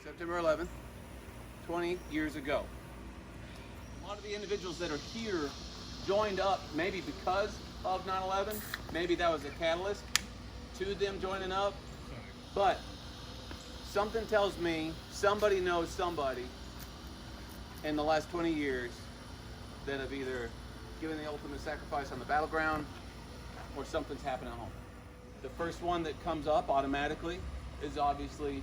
September 11th, 20 years ago. A lot of the individuals that are here joined up maybe because of 9/11. Maybe that was a catalyst to them joining up. But something tells me somebody knows somebody in the last 20 years that have either given the ultimate sacrifice on the battleground or something's happened at home. The first one that comes up automatically is obviously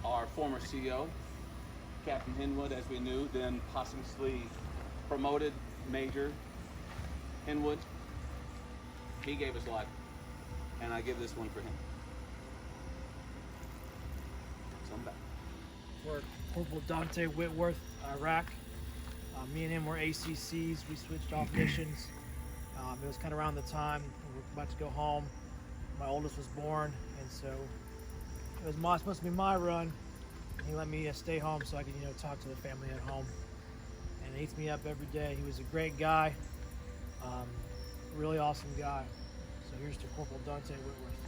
our former CEO, Captain Hinwood, as we knew, then posthumously promoted Major Hinwood. He gave his life, and I give this one for him. So I'm back. For Corporal Dante Whitworth, Iraq. Me and him were ACCs. We switched off missions. It was kind of around the time we were about to go home. My oldest was born, and so it was supposed to be my run. He let me stay home so I could, talk to the family at home. And he eats me up every day. He was a great guy, really awesome guy. So here's to Corporal Dante Whitworth.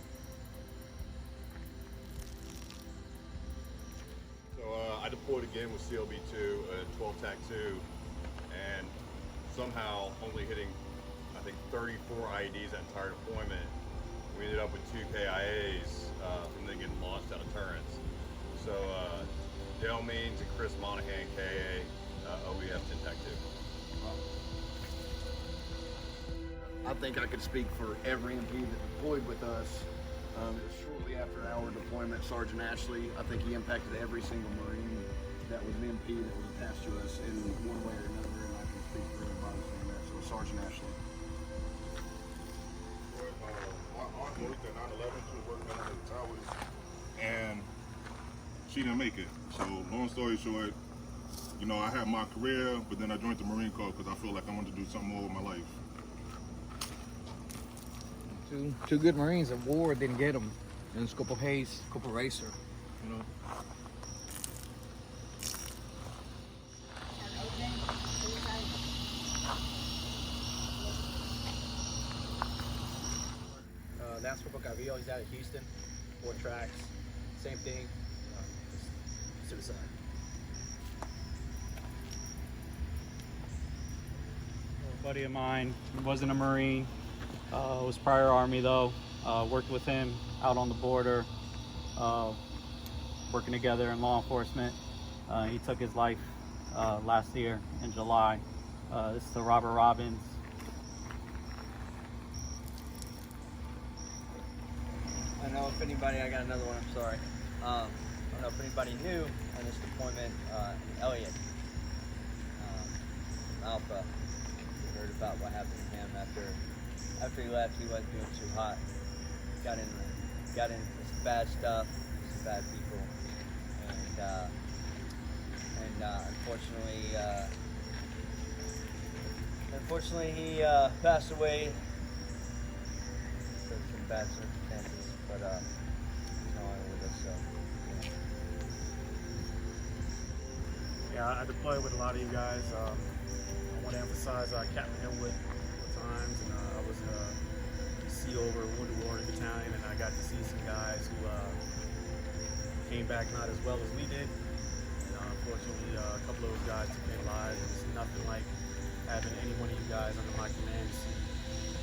So I deployed again with CLB-2 at 12 TAC 2, and somehow only hitting, I think, 34 IEDs that entire deployment. We ended up with 2 KIAs from them getting launched out of turrets. So Dale Means and Chris Monahan, KA, OEF 10.2. I think I could speak for every MP that deployed with us. Shortly after our deployment, Sergeant Ashley, I think he impacted every single Marine that was an MP that was attached to us in one way or another, and I can speak for everybody saying that. So Sergeant Ashley. My aunt worked at 9/11. She was working on the towers, and she didn't make it. So long story short, I had my career, but then I joined the Marine Corps because I feel like I wanted to do something more with my life. Two good Marines at war didn't get them. And it's Corporal Hayes, Corporal Racer, That's Corporal Gavillo. He's out of Houston, 4 tracks, same thing, suicide. A buddy of mine wasn't a Marine, was prior Army though. Worked with him out on the border, working together in law enforcement. He took his life last year in July. This is to Robert Robbins. I don't know if anybody, I got another one, I'm sorry. I don't know if anybody knew on this deployment, Elliot, Alpha, we heard about what happened to him after he left. He wasn't doing too hot. Got into some bad stuff, some bad people, and unfortunately he passed away for some bad circumstances, but he's no longer with us, so. Yeah, I deployed with a lot of you guys. I want to emphasize Captain Hinwood at times, and I was C over Wounded Warrior Battalion, and I got to see some guys who came back not as well as we did. And unfortunately, a couple of those guys took their lives. It's nothing like having any one of you guys under my command see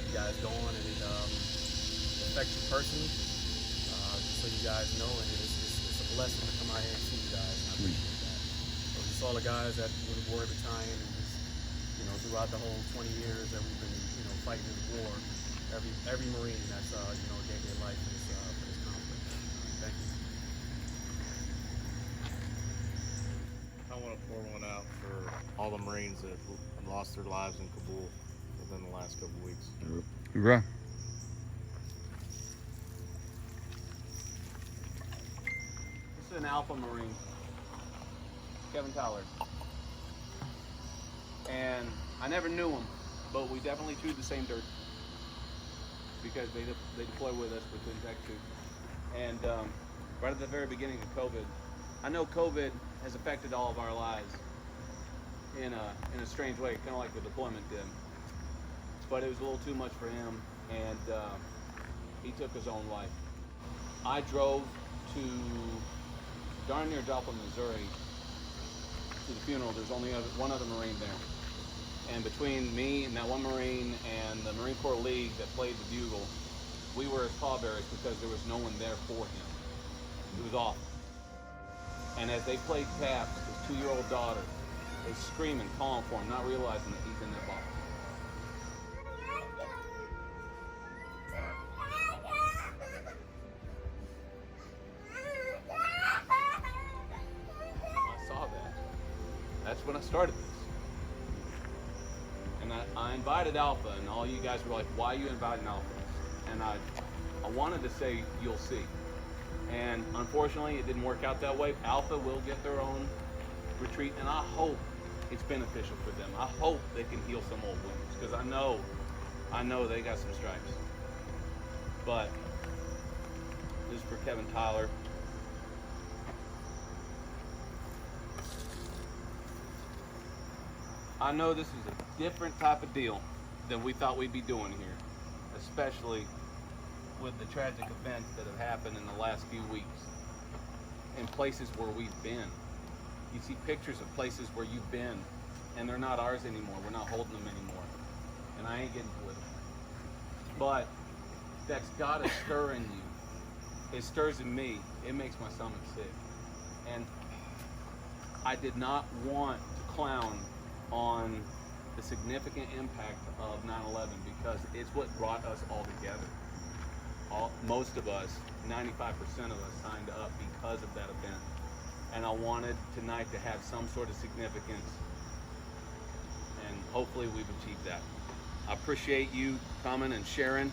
you guys go on, and it affects you personally. Just so you guys know, and it's a blessing to come out here and see you guys. And I appreciate that. So just all the guys at Wounded Warrior Battalion, and just throughout the whole 20 years that we've been fighting this war. Every Marine that's gave their life for this conflict. Thank you. I want to pour one out for all the Marines that lost their lives in Kabul within the last couple of weeks. Hoorah. This is an Alpha Marine, Kevin Tyler. And I never knew him, but we definitely chewed the same dirt because they deploy with us between TAC 2. And right at the very beginning of COVID, I know COVID has affected all of our lives in a strange way, kind of like the deployment did. But it was a little too much for him, and he took his own life. I drove to darn near Joplin, Missouri, to the funeral, there's only one other Marine there. And between me and that one Marine and the Marine Corps League that played the bugle, we were his pallbearers because there was no one there for him. It was awful. And as they played taps, his 2-year-old daughter is screaming, calling for him, not realizing that he's in that box. I saw that. That's when I started this. And I invited Alpha, and all you guys were like, why are you inviting Alpha? And I wanted to say, you'll see. And unfortunately, it didn't work out that way. Alpha will get their own retreat, and I hope it's beneficial for them. I hope they can heal some old wounds, because I know they got some stripes. But this is for Kevin Tyler. I know this is a different type of deal than we thought we'd be doing here, especially with the tragic events that have happened in the last few weeks in places where we've been. You see pictures of places where you've been, and they're not ours anymore. We're not holding them anymore. And I ain't getting political. But that's gotta stir in you. It stirs in me. It makes my stomach sick. And I did not want to clown on the significant impact of 9/11 because it's what brought us all together. Most of us, 95% of us, signed up because of that event. And I wanted tonight to have some sort of significance, and hopefully we've achieved that. I appreciate you coming and sharing.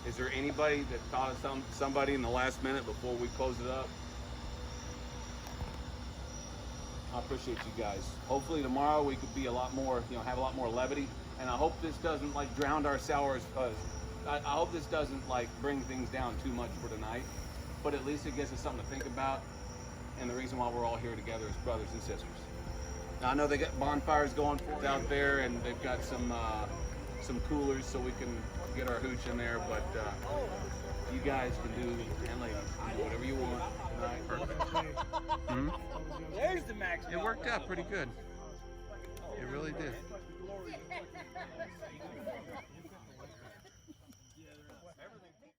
Is there anybody that thought of somebody in the last minute before we close it up? I appreciate you guys. Hopefully tomorrow we could be a lot more, have a lot more levity. And I hope this doesn't like drown our sours. I hope this doesn't like bring things down too much for tonight. But at least it gives us something to think about. And the reason why we're all here together as brothers and sisters. Now I know they got bonfires going for us out there, and they've got some coolers so we can get our hooch in there. But you guys can do, and ladies, can do whatever you want tonight. Perfect. There's the max. It worked out pretty good. It really did.